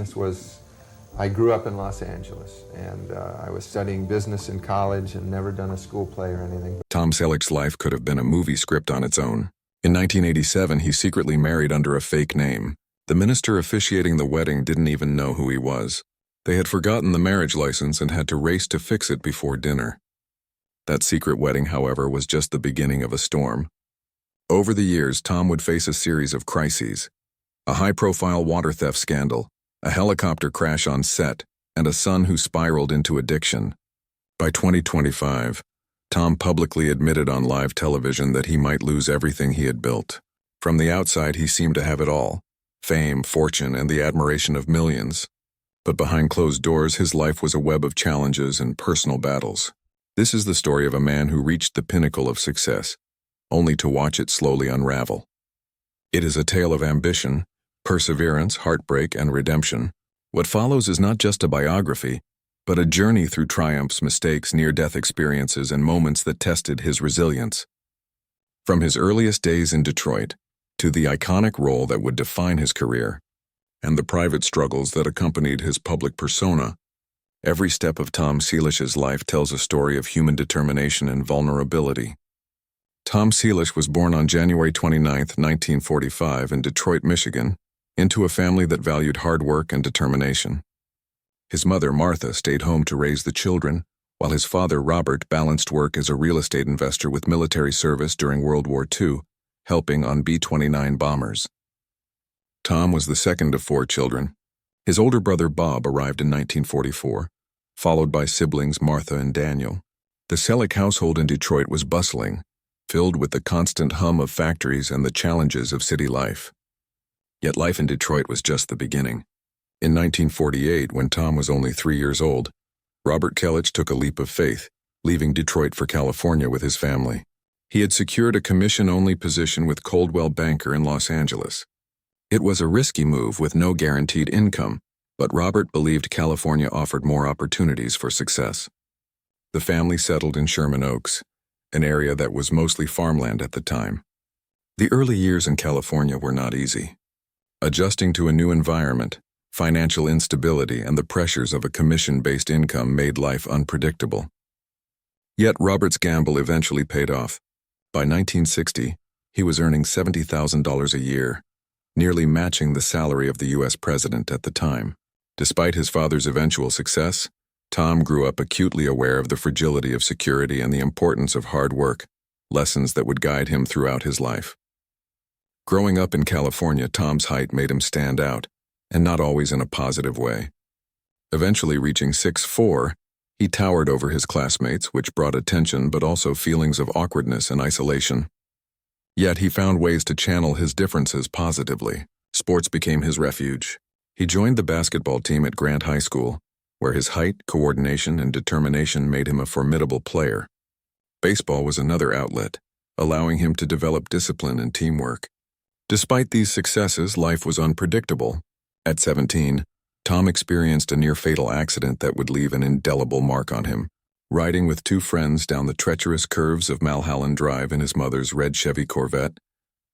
business was, I grew up in Los Angeles, and I was studying business in college and never done a school play or anything. Tom Selleck's life could have been a movie script on its own. In 1987, he secretly married under a fake name. The minister officiating the wedding didn't even know who he was. They had forgotten the marriage license and had to race to fix it before dinner. That secret wedding, however, was just the beginning of a storm. Over the years, Tom would face a series of crises: a high-profile water theft scandal, a helicopter crash on set, and a son who spiraled into addiction. By 2025, Tom publicly admitted on live television that he might lose everything he had built. From the outside, he seemed to have it all: fame, fortune, and the admiration of millions. But behind closed doors, his life was a web of challenges and personal battles. This is the story of a man who reached the pinnacle of success, only to watch it slowly unravel. It is a tale of ambition, perseverance, heartbreak, and redemption. What follows is not just a biography, but a journey through triumphs, mistakes, near-death experiences, and moments that tested his resilience. From his earliest days in Detroit, to the iconic role that would define his career, and the private struggles that accompanied his public persona, every step of Tom Selleck's life tells a story of human determination and vulnerability. Tom Selleck was born on January 29, 1945, in Detroit, Michigan, into a family that valued hard work and determination. His mother, Martha, stayed home to raise the children, while his father, Robert, balanced work as a real estate investor with military service during World War II, helping on B-29 bombers. Tom was the second of 4 children. His older brother, Bob, arrived in 1944, followed by siblings Martha and Daniel. The Selleck household in Detroit was bustling, filled with the constant hum of factories and the challenges of city life. Yet life in Detroit was just the beginning. In 1948, when Tom was only 3 years old, Robert Selleck took a leap of faith, leaving Detroit for California with his family. He had secured a commission-only position with Coldwell Banker in Los Angeles. It was a risky move with no guaranteed income, but Robert believed California offered more opportunities for success. The family settled in Sherman Oaks, an area that was mostly farmland at the time. The early years in California were not easy. Adjusting to a new environment, financial instability, and the pressures of a commission-based income made life unpredictable. Yet Robert's gamble eventually paid off. By 1960, he was earning $70,000 a year, nearly matching the salary of the U.S. president at the time. Despite his father's eventual success, Tom grew up acutely aware of the fragility of security and the importance of hard work, lessons that would guide him throughout his life. Growing up in California, Tom's height made him stand out, and not always in a positive way. Eventually reaching 6'4", he towered over his classmates, which brought attention but also feelings of awkwardness and isolation. Yet he found ways to channel his differences positively. Sports became his refuge. He joined the basketball team at Grant High School, where his height, coordination, and determination made him a formidable player. Baseball was another outlet, allowing him to develop discipline and teamwork. Despite these successes, life was unpredictable. At 17, Tom experienced a near-fatal accident that would leave an indelible mark on him. Riding with 2 friends down the treacherous curves of Mulholland Drive in his mother's red Chevy Corvette,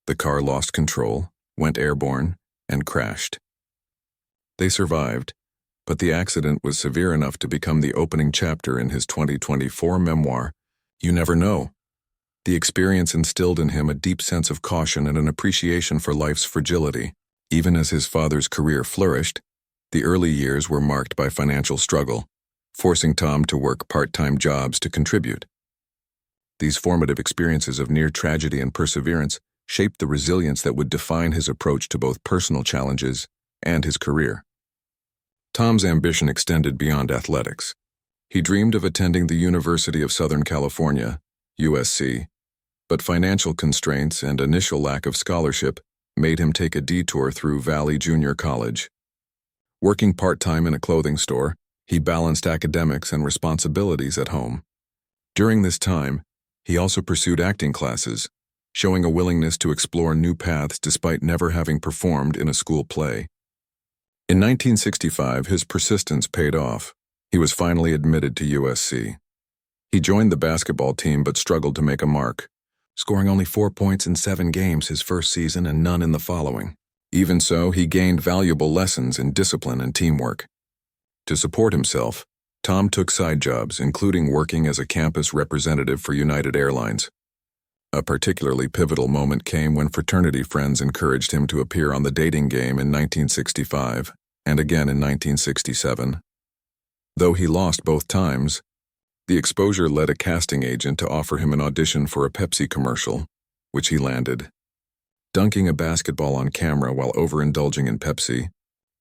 the car lost control, went airborne, and crashed. They survived, but the accident was severe enough to become the opening chapter in his 2024 memoir, You Never Know. The experience instilled in him a deep sense of caution and an appreciation for life's fragility. Even as his father's career flourished, the early years were marked by financial struggle, forcing Tom to work part-time jobs to contribute. These formative experiences of near tragedy and perseverance shaped the resilience that would define his approach to both personal challenges and his career. Tom's ambition extended beyond athletics. He dreamed of attending the University of Southern California, USC, but financial constraints and initial lack of scholarship made him take a detour through Valley Junior College. Working part-time in a clothing store, he balanced academics and responsibilities at home. During this time, he also pursued acting classes, showing a willingness to explore new paths despite never having performed in a school play. In 1965, his persistence paid off. He was finally admitted to USC. He joined the basketball team but struggled to make a mark, scoring only 4 points in 7 games his first season and none in the following. Even so, he gained valuable lessons in discipline and teamwork. To support himself, Tom took side jobs, including working as a campus representative for United Airlines. A particularly pivotal moment came when fraternity friends encouraged him to appear on The Dating Game in 1965 and again in 1967. Though he lost both times, the exposure led a casting agent to offer him an audition for a Pepsi commercial, which he landed. Dunking a basketball on camera while overindulging in Pepsi,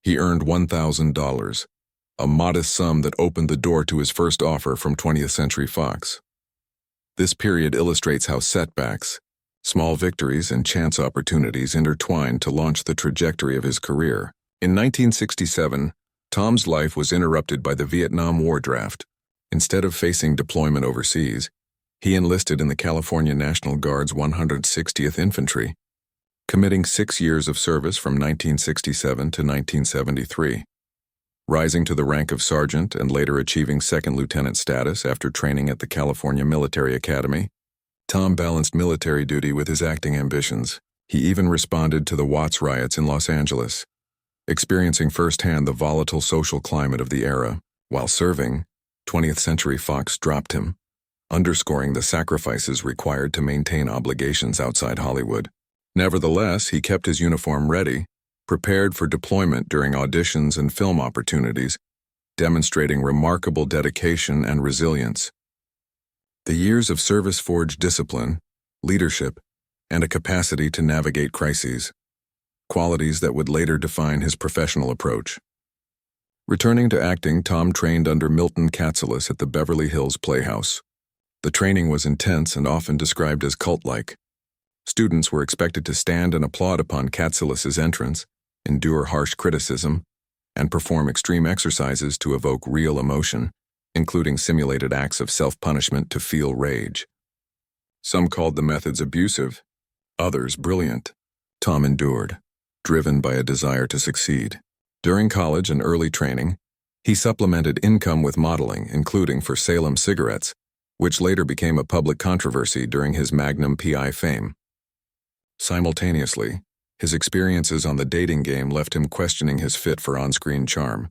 he earned $1,000, a modest sum that opened the door to his first offer from 20th Century Fox. This period illustrates how setbacks, small victories, and chance opportunities intertwined to launch the trajectory of his career. In 1967, Tom's life was interrupted by the Vietnam War draft. Instead of facing deployment overseas, he enlisted in the California National Guard's 160th Infantry, committing 6 years of service from 1967 to 1973. Rising to the rank of sergeant and later achieving second lieutenant status after training at the California Military Academy, Tom balanced military duty with his acting ambitions. He even responded to the Watts riots in Los Angeles, experiencing firsthand the volatile social climate of the era. While serving, 20th Century Fox dropped him, underscoring the sacrifices required to maintain obligations outside Hollywood. Nevertheless, he kept his uniform ready, prepared for deployment during auditions and film opportunities, demonstrating remarkable dedication and resilience. The years of service forged discipline, leadership, and a capacity to navigate crises, qualities that would later define his professional approach. Returning to acting, Tom trained under Milton Katselas at the Beverly Hills Playhouse. The training was intense and often described as cult-like. Students were expected to stand and applaud upon Katselas's entrance, endure harsh criticism, and perform extreme exercises to evoke real emotion, including simulated acts of self-punishment to feel rage. Some called the methods abusive, others brilliant. Tom endured, driven by a desire to succeed. During college and early training, he supplemented income with modeling, including for Salem cigarettes, which later became a public controversy during his Magnum PI fame. Simultaneously, his experiences on The Dating Game left him questioning his fit for on-screen charm.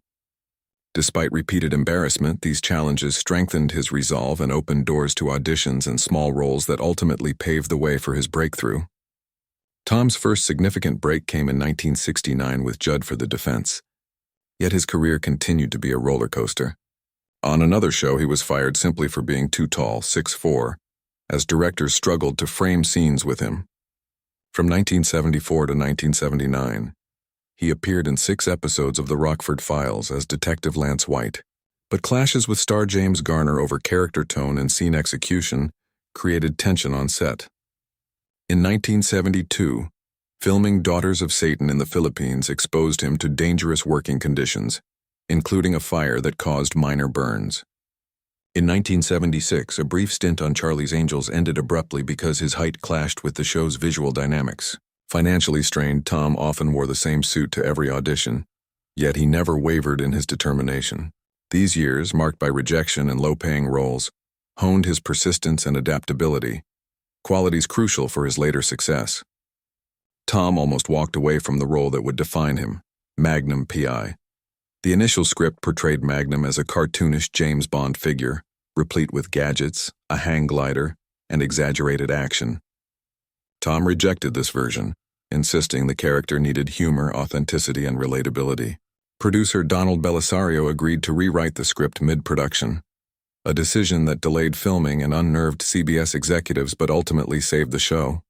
Despite repeated embarrassment, these challenges strengthened his resolve and opened doors to auditions and small roles that ultimately paved the way for his breakthrough. Tom's first significant break came in 1969 with Judd for the Defense. Yet his career continued to be a roller coaster. On another show, he was fired simply for being too tall, 6'4", as directors struggled to frame scenes with him. From 1974 to 1979, he appeared in 6 episodes of The Rockford Files as Detective Lance White, but clashes with star James Garner over character tone and scene execution created tension on set. In 1972, filming Daughters of Satan in the Philippines exposed him to dangerous working conditions, including a fire that caused minor burns. In 1976, a brief stint on Charlie's Angels ended abruptly because his height clashed with the show's visual dynamics. Financially strained, Tom often wore the same suit to every audition, yet he never wavered in his determination. These years, marked by rejection and low-paying roles, honed his persistence and adaptability, qualities crucial for his later success. Tom almost walked away from the role that would define him, Magnum PI. The initial script portrayed Magnum as a cartoonish James Bond figure, replete with gadgets, a hang glider, and exaggerated action. Tom rejected this version, insisting the character needed humor, authenticity, and relatability. Producer Donald Belisario agreed to rewrite the script mid-production, a decision that delayed filming and unnerved CBS executives but ultimately saved the show.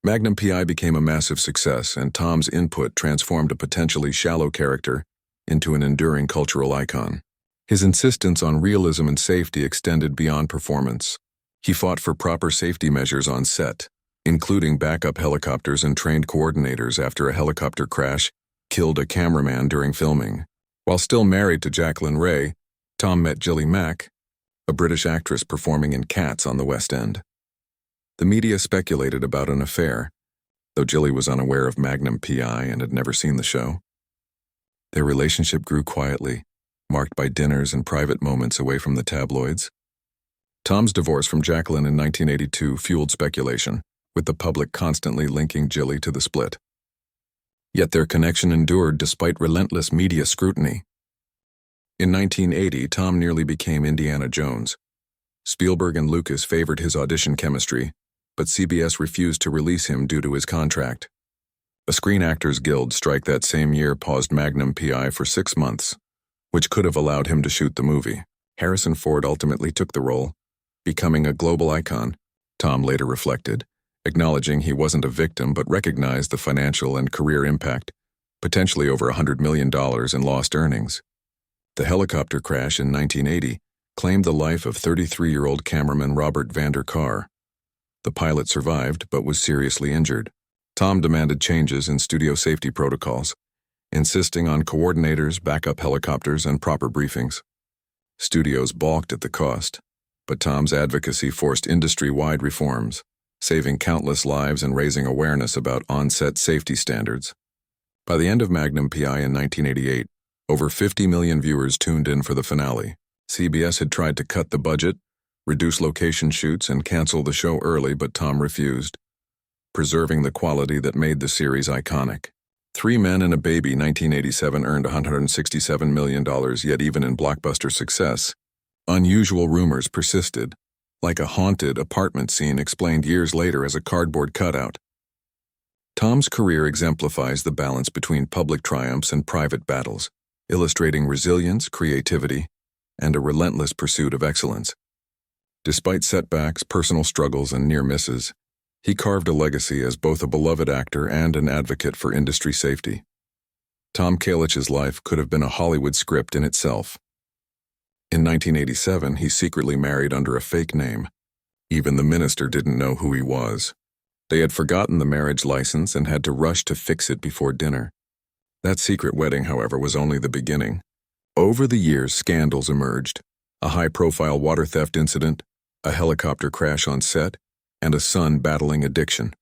Magnum PI became a massive success, and Tom's input transformed a potentially shallow character into an enduring cultural icon. His insistence on realism and safety extended beyond performance. He fought for proper safety measures on set, including backup helicopters and trained coordinators after a helicopter crash killed a cameraman during filming. While still married to Jacqueline Ray, Tom met Gilly Mack, a British actress performing in Cats on the West End. The media speculated about an affair, though Gilly was unaware of Magnum PI and had never seen the show. Their relationship grew quietly, marked by dinners and private moments away from the tabloids. Tom's divorce from Jacqueline in 1982 fueled speculation, with the public constantly linking Gilly to the split. Yet their connection endured despite relentless media scrutiny. In 1980, Tom nearly became Indiana Jones. Spielberg and Lucas favored his audition chemistry, but CBS refused to release him due to his contract. A Screen Actors Guild strike that same year paused Magnum PI for 6 months, which could have allowed him to shoot the movie. Harrison Ford ultimately took the role, becoming a global icon, Tom later reflected, acknowledging he wasn't a victim but recognized the financial and career impact, potentially over $100 million in lost earnings. The helicopter crash in 1980 claimed the life of 33-year-old cameraman Robert Vander Carr. The pilot survived but was seriously injured. Tom demanded changes in studio safety protocols, insisting on coordinators, backup helicopters, and proper briefings. Studios balked at the cost, but Tom's advocacy forced industry-wide reforms, saving countless lives and raising awareness about on-set safety standards. By the end of Magnum PI in 1988, over 50 million viewers tuned in for the finale. CBS had tried to cut the budget, reduce location shoots, and cancel the show early, but Tom refused, preserving the quality that made the series iconic. Three Men and a Baby 1987 earned $167 million, yet even in blockbuster success, unusual rumors persisted, like a haunted apartment scene explained years later as a cardboard cutout. Tom's career exemplifies the balance between public triumphs and private battles, illustrating resilience, creativity, and a relentless pursuit of excellence. Despite setbacks, personal struggles, and near misses, he carved a legacy as both a beloved actor and an advocate for industry safety. Tom Kalich's life could have been a Hollywood script in itself. In 1987, he secretly married under a fake name. Even the minister didn't know who he was. They had forgotten the marriage license and had to rush to fix it before dinner. That secret wedding, however, was only the beginning. Over the years, scandals emerged. A high-profile water theft incident, a helicopter crash on set, and a son battling addiction.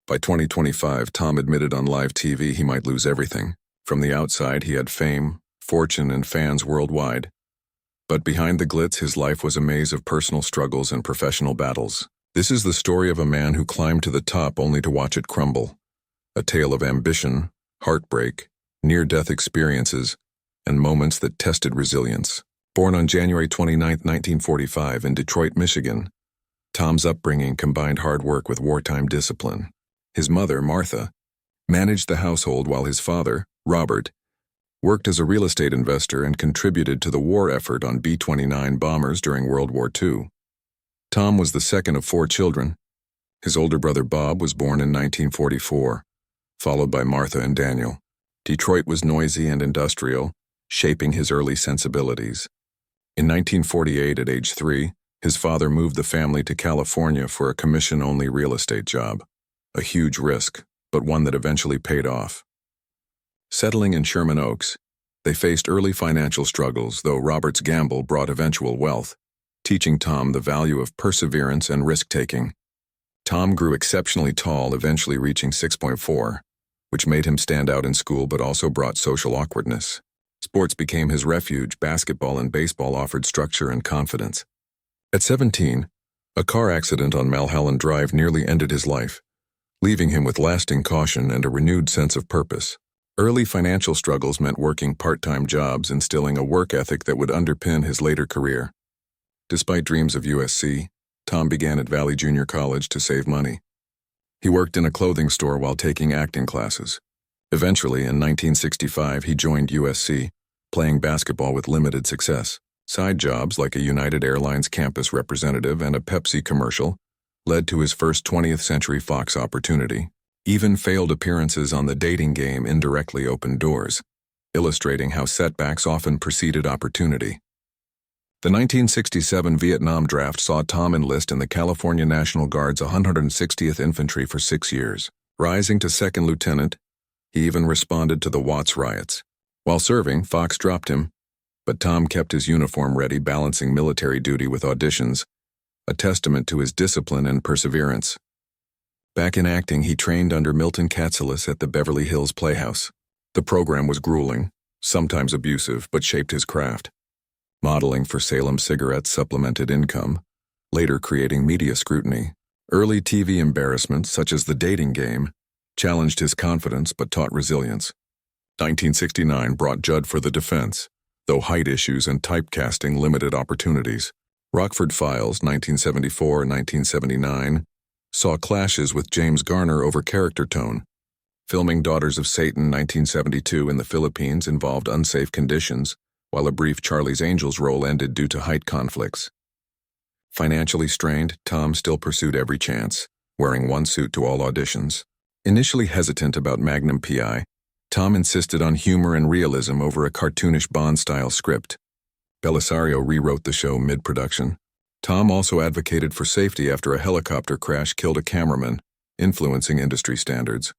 By 2025, Tom admitted on live TV he might lose everything. From the outside, he had fame, fortune, and fans worldwide. But behind the glitz, his life was a maze of personal struggles and professional battles. This is the story of a man who climbed to the top only to watch it crumble. A tale of ambition, heartbreak, near-death experiences, and moments that tested resilience. Born on January 29, 1945 in Detroit, Michigan, Tom's upbringing combined hard work with wartime discipline. His mother, Martha, managed the household while his father, Robert, worked as a real estate investor and contributed to the war effort on B-29 bombers during World War II. Tom was the second of 4 children. His older brother Bob was born in 1944, followed by Martha and Daniel. Detroit was noisy and industrial, shaping his early sensibilities. In 1948, at age 3, his father moved the family to California for a commission-only real estate job. A huge risk, but one that eventually paid off. Settling in Sherman Oaks, they faced early financial struggles, though Robert's gamble brought eventual wealth, teaching Tom the value of perseverance and risk-taking. Tom grew exceptionally tall, eventually reaching 6'4", which made him stand out in school but also brought social awkwardness. Sports became his refuge. Basketball and baseball offered structure and confidence. At 17, a car accident on Mulholland Drive nearly ended his life, leaving him with lasting caution and a renewed sense of purpose. Early financial struggles meant working part-time jobs, instilling a work ethic that would underpin his later career. Despite dreams of USC, Tom began at Valley Junior College to save money. He worked in a clothing store while taking acting classes. Eventually, in 1965, he joined USC, playing basketball with limited success. Side jobs like a United Airlines campus representative and a Pepsi commercial led to his first 20th Century Fox opportunity. Even failed appearances on The Dating Game indirectly opened doors, illustrating how setbacks often preceded opportunity. The 1967 Vietnam draft saw Tom enlist in the California National Guard's 160th Infantry for 6 years. Rising to second lieutenant, he even responded to the Watts riots. While serving, Fox dropped him, but Tom kept his uniform ready, balancing military duty with auditions, a testament to his discipline and perseverance. Back in acting, he trained under Milton Katselas at the Beverly Hills Playhouse. The program was grueling, sometimes abusive, but shaped his craft. Modeling for Salem Cigarettes supplemented income, later creating media scrutiny. Early TV embarrassments, such as The Dating Game, challenged his confidence but taught resilience. 1969 brought Judd for the defense, though height issues and typecasting limited opportunities. Rockford Files, 1974 and 1979, saw clashes with James Garner over character tone. Filming Daughters of Satan, 1972, in the Philippines involved unsafe conditions, while a brief Charlie's Angels role ended due to height conflicts. Financially strained, Tom still pursued every chance, wearing one suit to all auditions. Initially hesitant about Magnum P.I., Tom insisted on humor and realism over a cartoonish Bond-style script. Belisario rewrote the show mid-production. Tom also advocated for safety after a helicopter crash killed a cameraman, influencing industry standards.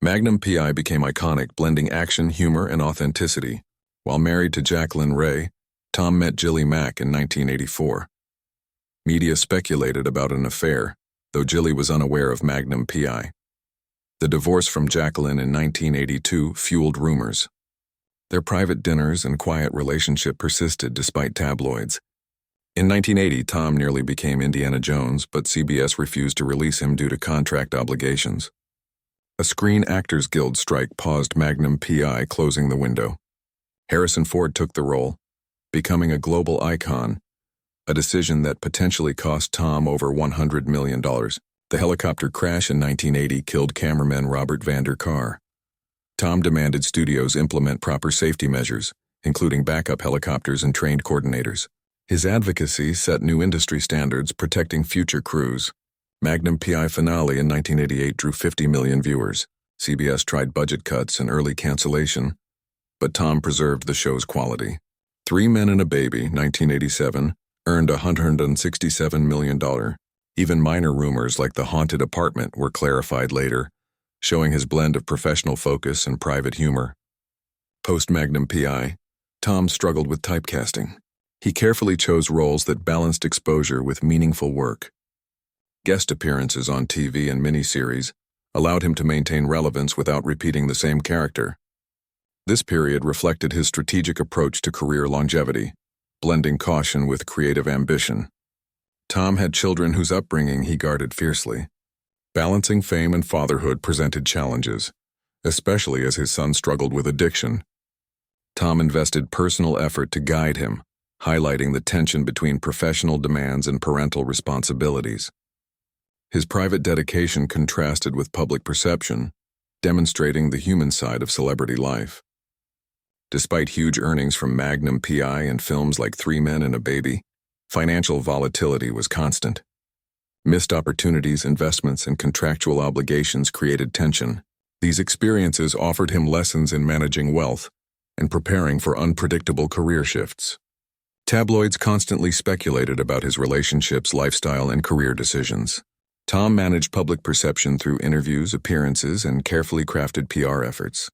Magnum P.I. became iconic, blending action, humor, and authenticity. While married to Jacqueline Ray, Tom met Jilly Mack in 1984. Media speculated about an affair, though Jilly was unaware of Magnum P.I. The divorce from Jacqueline in 1982 fueled rumors. Their private dinners and quiet relationship persisted despite tabloids. In 1980, Tom nearly became Indiana Jones, but CBS refused to release him due to contract obligations. A Screen Actors Guild strike paused Magnum P.I., closing the window. Harrison Ford took the role, becoming a global icon, a decision that potentially cost Tom over $100 million. The helicopter crash in 1980 killed cameraman Robert Vander Carr. Tom demanded studios implement proper safety measures, including backup helicopters and trained coordinators. His advocacy set new industry standards, protecting future crews. Magnum P.I. finale in 1988 drew 50 million viewers. CBS tried budget cuts and early cancellation, but Tom preserved the show's quality. Three Men and a Baby, 1987, earned $167 million. Even minor rumors like the haunted apartment were clarified later, showing his blend of professional focus and private humor. Post-Magnum P.I., Tom struggled with typecasting. He carefully chose roles that balanced exposure with meaningful work. Guest appearances on TV and miniseries allowed him to maintain relevance without repeating the same character. This period reflected his strategic approach to career longevity, blending caution with creative ambition. Tom had children whose upbringing he guarded fiercely. Balancing fame and fatherhood presented challenges, especially as his son struggled with addiction. Tom invested personal effort to guide him, highlighting the tension between professional demands and parental responsibilities. His private dedication contrasted with public perception, demonstrating the human side of celebrity life. Despite huge earnings from Magnum P.I. and films like Three Men and a Baby, financial volatility was constant. Missed opportunities, investments, and contractual obligations created tension. These experiences offered him lessons in managing wealth and preparing for unpredictable career shifts. Tabloids constantly speculated about his relationships, lifestyle, and career decisions. Tom managed public perception through interviews, appearances, and carefully crafted PR efforts.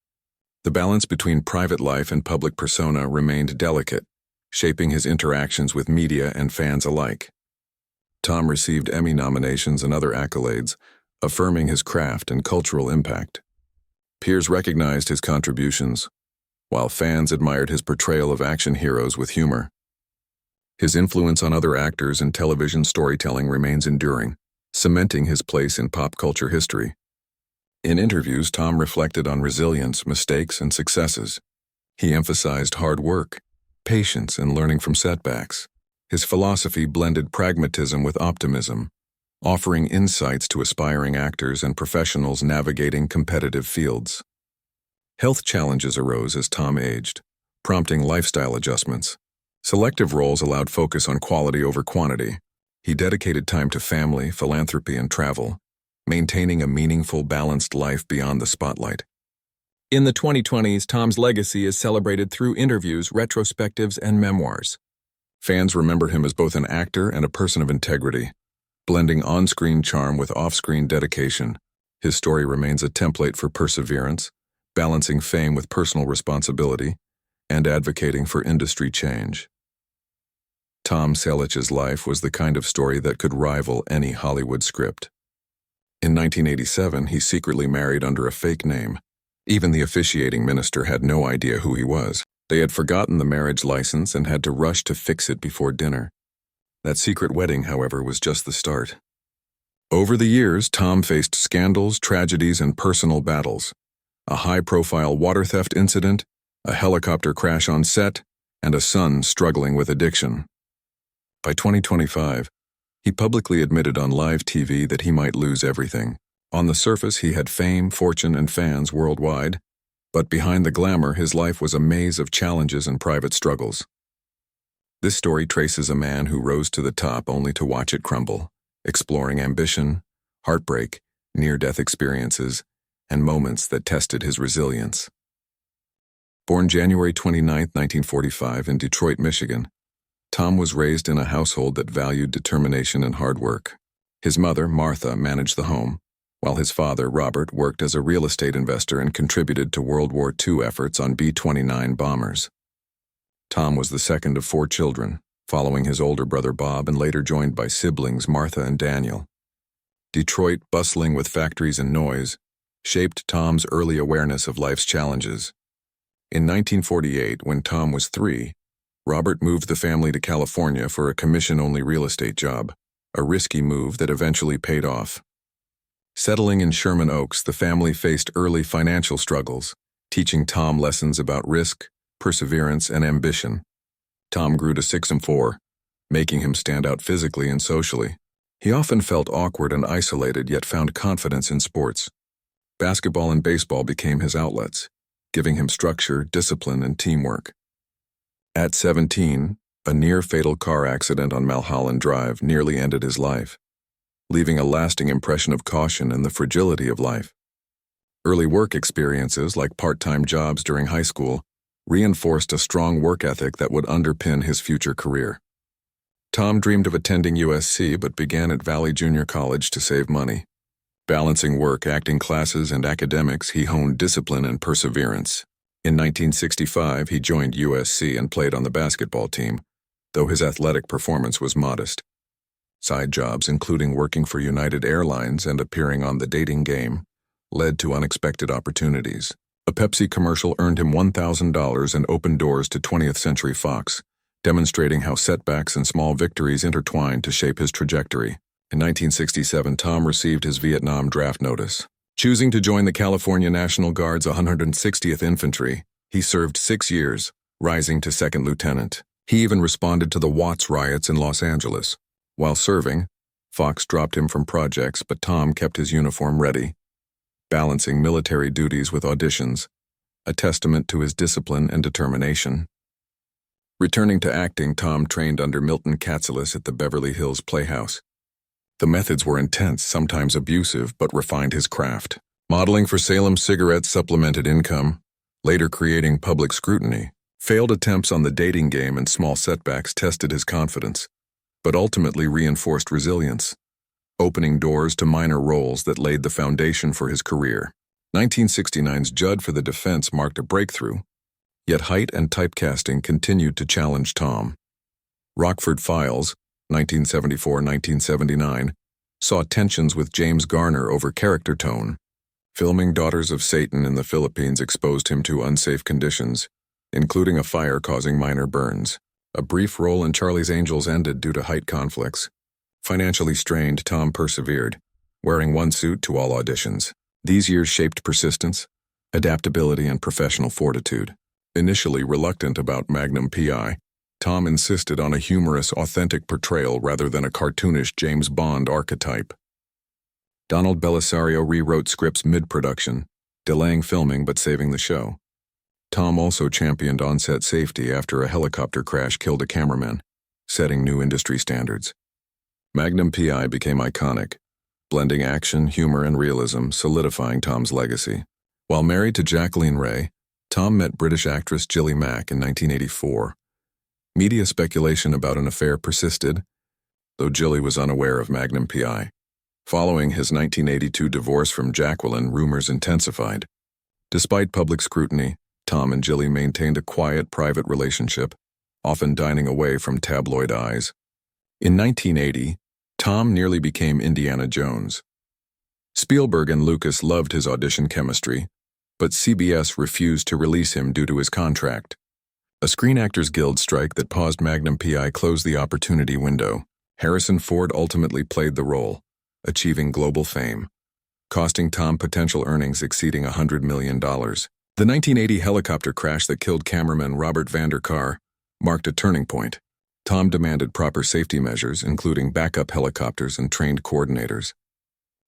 The balance between private life and public persona remained delicate, shaping his interactions with media and fans alike. Tom received Emmy nominations and other accolades, affirming his craft and cultural impact. Peers recognized his contributions, while fans admired his portrayal of action heroes with humor. His influence on other actors and television storytelling remains enduring, cementing his place in pop culture history. In interviews, Tom reflected on resilience, mistakes, and successes. He emphasized hard work, patience, and learning from setbacks. His philosophy blended pragmatism with optimism, offering insights to aspiring actors and professionals navigating competitive fields. Health challenges arose as Tom aged, prompting lifestyle adjustments. Selective roles allowed focus on quality over quantity. He dedicated time to family, philanthropy, and travel, maintaining a meaningful, balanced life beyond the spotlight. In the 2020s, Tom's legacy is celebrated through interviews, retrospectives, and memoirs. Fans remember him as both an actor and a person of integrity, blending on-screen charm with off-screen dedication. His story remains a template for perseverance, balancing fame with personal responsibility, and advocating for industry change. Tom Selleck's life was the kind of story that could rival any Hollywood script. In 1987, he secretly married under a fake name. Even the officiating minister had no idea who he was. They had forgotten the marriage license and had to rush to fix it before dinner. That secret wedding, however, was just the start. Over the years, Tom faced scandals, tragedies, and personal battles. A high-profile water theft incident, a helicopter crash on set, and a son struggling with addiction. By 2025, he publicly admitted on live TV that he might lose everything. On the surface, he had fame, fortune, and fans worldwide, but behind the glamour, his life was a maze of challenges and private struggles. This story traces a man who rose to the top only to watch it crumble, exploring ambition, heartbreak, near-death experiences, and moments that tested his resilience. Born January 29, 1945 in Detroit, Michigan, Tom was raised in a household that valued determination and hard work. His mother, Martha, managed the home, while his father, Robert, worked as a real estate investor and contributed to World War II efforts on B-29 bombers. Tom was the second of 4 children, following his older brother Bob and later joined by siblings Martha and Daniel. Detroit, bustling with factories and noise, shaped Tom's early awareness of life's challenges. In 1948, when Tom was 3, Robert moved the family to California for a commission-only real estate job, a risky move that eventually paid off. Settling in Sherman Oaks, the family faced early financial struggles, teaching Tom lessons about risk, perseverance, and ambition. Tom grew to 6'4", making him stand out physically and socially. He often felt awkward and isolated, yet found confidence in sports. Basketball and baseball became his outlets, giving him structure, discipline, and teamwork. At 17, a near-fatal car accident on Mulholland Drive nearly ended his life, leaving a lasting impression of caution and the fragility of life. Early work experiences, like part-time jobs during high school, reinforced a strong work ethic that would underpin his future career. Tom dreamed of attending USC but began at Valley Junior College to save money. Balancing work, acting classes, and academics, he honed discipline and perseverance. In 1965, he joined USC and played on the basketball team, though his athletic performance was modest. Side jobs, including working for United Airlines and appearing on The Dating Game, led to unexpected opportunities. A Pepsi commercial earned him $1,000 and opened doors to 20th Century Fox, demonstrating how setbacks and small victories intertwined to shape his trajectory. In 1967, Tom received his Vietnam draft notice. Choosing to join the California National Guard's 160th Infantry, he served 6 years, rising to second lieutenant. He even responded to the Watts riots in Los Angeles. While serving, Fox dropped him from projects, but Tom kept his uniform ready, balancing military duties with auditions, a testament to his discipline and determination. Returning to acting, Tom trained under Milton Katselas at the Beverly Hills Playhouse. The methods were intense, sometimes abusive, but refined his craft. Modeling for Salem Cigarettes supplemented income, later creating public scrutiny. Failed attempts on The Dating Game and small setbacks tested his confidence, but ultimately reinforced resilience, opening doors to minor roles that laid the foundation for his career. 1969's Judd for the Defense marked a breakthrough, yet height and typecasting continued to challenge Tom. Rockford Files, 1974-1979, saw tensions with James Garner over character tone. Filming Daughters of Satan in the Philippines exposed him to unsafe conditions, including a fire causing minor burns. A brief role in Charlie's Angels ended due to height conflicts. Financially strained, Tom persevered, wearing one suit to all auditions. These years shaped persistence, adaptability, and professional fortitude. Initially reluctant about Magnum P.I., Tom insisted on a humorous, authentic portrayal rather than a cartoonish James Bond archetype. Donald Belisario rewrote scripts mid-production, delaying filming but saving the show. Tom also championed on-set safety after a helicopter crash killed a cameraman, setting new industry standards. Magnum P.I. became iconic, blending action, humor, and realism, solidifying Tom's legacy. While married to Jacqueline Ray, Tom met British actress Gilly Mack in 1984. Media speculation about an affair persisted, though Gilly was unaware of Magnum P.I. Following his 1982 divorce from Jacqueline, rumors intensified. Despite public scrutiny, Tom and Gilly maintained a quiet, private relationship, often dining away from tabloid eyes. In 1980, Tom nearly became Indiana Jones. Spielberg and Lucas loved his audition chemistry, but CBS refused to release him due to his contract. A Screen Actors Guild strike that paused Magnum P.I. closed the opportunity window. Harrison Ford ultimately played the role, achieving global fame, costing Tom potential earnings exceeding $100 million. The 1980 helicopter crash that killed cameraman Robert Vander Kar marked a turning point. Tom demanded proper safety measures, including backup helicopters and trained coordinators.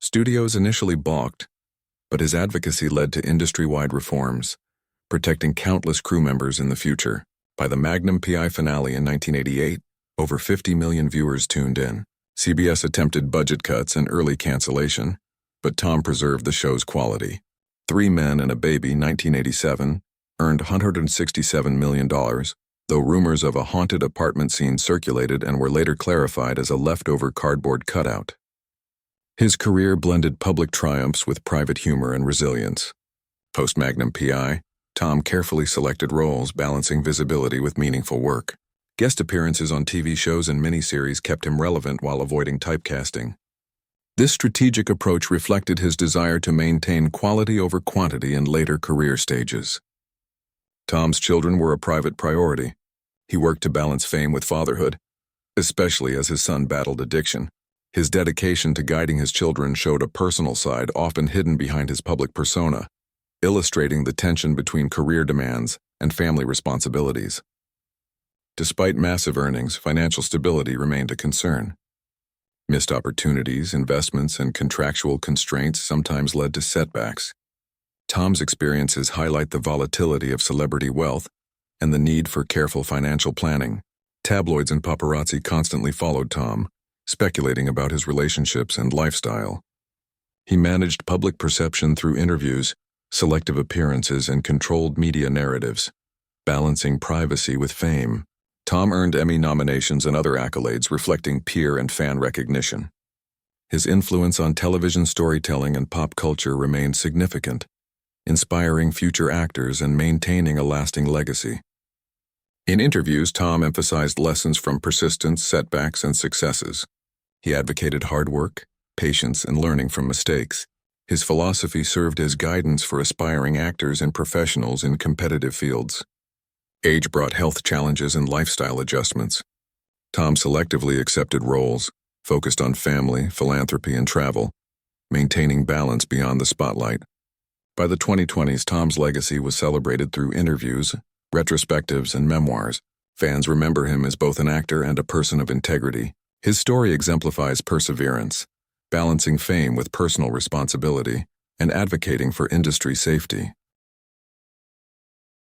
Studios initially balked, but his advocacy led to industry-wide reforms, protecting countless crew members in the future. By the Magnum PI finale in 1988, over 50 million viewers tuned in. CBS attempted budget cuts and early cancellation, but Tom preserved the show's quality. 3 Men and a Baby, 1987, earned $167 million, though rumors of a haunted apartment scene circulated and were later clarified as a leftover cardboard cutout. His career blended public triumphs with private humor and resilience. Post-Magnum PI, Tom carefully selected roles, balancing visibility with meaningful work. Guest appearances on TV shows and miniseries kept him relevant while avoiding typecasting. This strategic approach reflected his desire to maintain quality over quantity in later career stages. Tom's children were a private priority. He worked to balance fame with fatherhood, especially as his son battled addiction. His dedication to guiding his children showed a personal side often hidden behind his public persona, illustrating the tension between career demands and family responsibilities. Despite massive earnings, financial stability remained a concern. Missed opportunities, investments, and contractual constraints sometimes led to setbacks. Tom's experiences highlight the volatility of celebrity wealth and the need for careful financial planning. Tabloids and paparazzi constantly followed Tom, speculating about his relationships and lifestyle. He managed public perception through interviews, selective appearances, and controlled media narratives, balancing privacy with fame. Tom earned Emmy nominations and other accolades reflecting peer and fan recognition. His influence on television storytelling and pop culture remained significant, inspiring future actors and maintaining a lasting legacy. In interviews, Tom emphasized lessons from persistence, setbacks, and successes. He advocated hard work, patience, and learning from mistakes. His philosophy served as guidance for aspiring actors and professionals in competitive fields. Age brought health challenges and lifestyle adjustments. Tom selectively accepted roles, focused on family, philanthropy, and travel, maintaining balance beyond the spotlight. By the 2020s, Tom's legacy was celebrated through interviews, retrospectives, and memoirs. Fans remember him as both an actor and a person of integrity. His story exemplifies perseverance, balancing fame with personal responsibility, and advocating for industry safety.